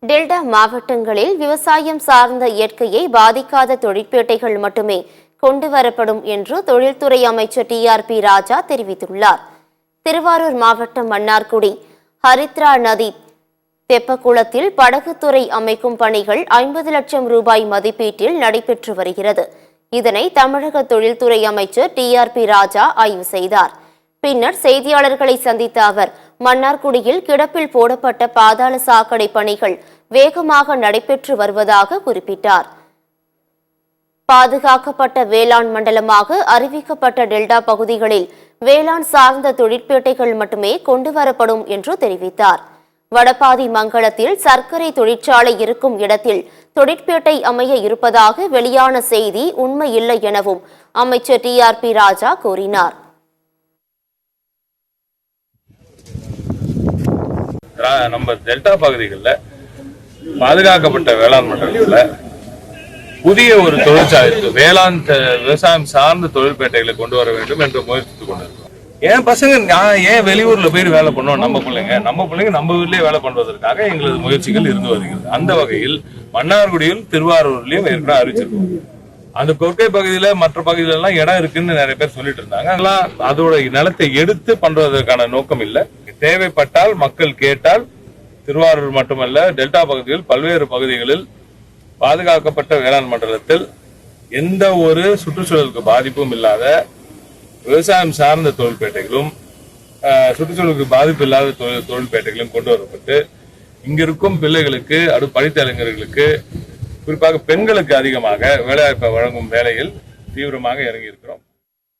Delta மாவட்டங்களில் விவசாயம் சார்ந்த இயற்கையை பாதிக்காத தொழிற்பேட்டைகள் மட்டுமே கொண்டுவரப்படும் என்று தொழில்துறை அமைச்சர் TRP ராஜா தெரிவித்துள்ளார். திருவாரூர் மாவட்டம் மன்னார்குடி ஹரித்ரா நதி தெப்பக்குளத்தில் படகுத்துறை அமைக்கும் பணிகள் 50 லட்சம் ரூபாய் மதிப்பீட்டில் நடைபெற்று வருகிறது. இதனை தமிழக தொழில்துறை அமைச்சர் TRP ராஜா ஆய்வு செய்தார். பின்னர் செய்தியாளர்களை சந்தித்த அவர் மன்னார்குடியில் கிடப்பில் போடப்பட்ட பாதாள சாக்கடை பணிகள் வேகமாக நடைபெற்று வருவதாக குறிப்பிட்டார். பாதுகாக்கப்பட்ட வேளாண் மண்டலமாக அறிவிக்கப்பட்ட டெல்டா பகுதிகளில் வேளாண் சார்ந்த தொழிற்பேட்டைகள் மட்டுமே கொண்டுவரப்படும் என்று தெரிவித்தார். வடபாதி மங்கலத்தில் சர்க்கரை தொழிற்சாலை இருக்கும் இடத்தில் தொழிற்பேட்டை அமைய இருப்பதாக வெளியான செய்தி உண்மையில்லை எனவும் அமைச்சர் TRP ராஜா கூறினார். நம்ம டெல்டா பகுதிகளில் பாதுகாக்கப்பட்ட வேளாண் மண்டலத்தில் புதிய ஒரு தொழிற்சாலை வேளாண் விவசாயம் சார்ந்த தொழிற்பேட்டைகளை கொண்டு வர வேண்டும் என்று முயற்சித்துக் கொண்டிருக்கோம். என் பசங்க நான் ஏன் வெளியூர்ல போய் வேலை பண்ணோம், நம்ம பிள்ளைங்க நம்ம வீட்டிலேயே வேலை பண்றதற்காக எங்களது முயற்சிகள் இருந்து வருகிறது. அந்த வகையில் மன்னார்குடியில் திருவாரூர்லயும் ஏற்கனவே அறிவிச்சிருக்கோம். அந்த கொற்கை பகுதியில மற்ற பகுதியில எல்லாம் இடம் இருக்குன்னு நிறைய பேர் சொல்லிட்டு இருந்தாங்க. அதெல்லாம் அதோட நிலத்தை எடுத்து பண்றதற்கான நோக்கம் இல்லை. தேவைப்பட்டால் மக்கள் கேட்டால் திருவாரூர் மட்டுமல்ல டெல்டா பகுதியில் பல்வேறு பகுதிகளில் பாதுகாக்கப்பட்ட வேளாண் மண்டலத்தில் எந்த ஒரு சுற்றுச்சூழலுக்கு பாதிப்பும் இல்லாத விவசாயம் சார்ந்த தொழிற்பேட்டைகளும் சுற்றுச்சூழலுக்கு பாதிப்பு இல்லாத தொழிற்பேட்டைகளும் கொண்டு வரப்பட்டு இங்கிருக்கும் பிள்ளைகளுக்கு படித்த இளைஞர்களுக்கு குறிப்பாக பெண்களுக்கு அதிகமாக வேலைவாய்ப்பை வழங்கும் வேலையில் தீவிரமாக இறங்கி இருக்கிறோம்.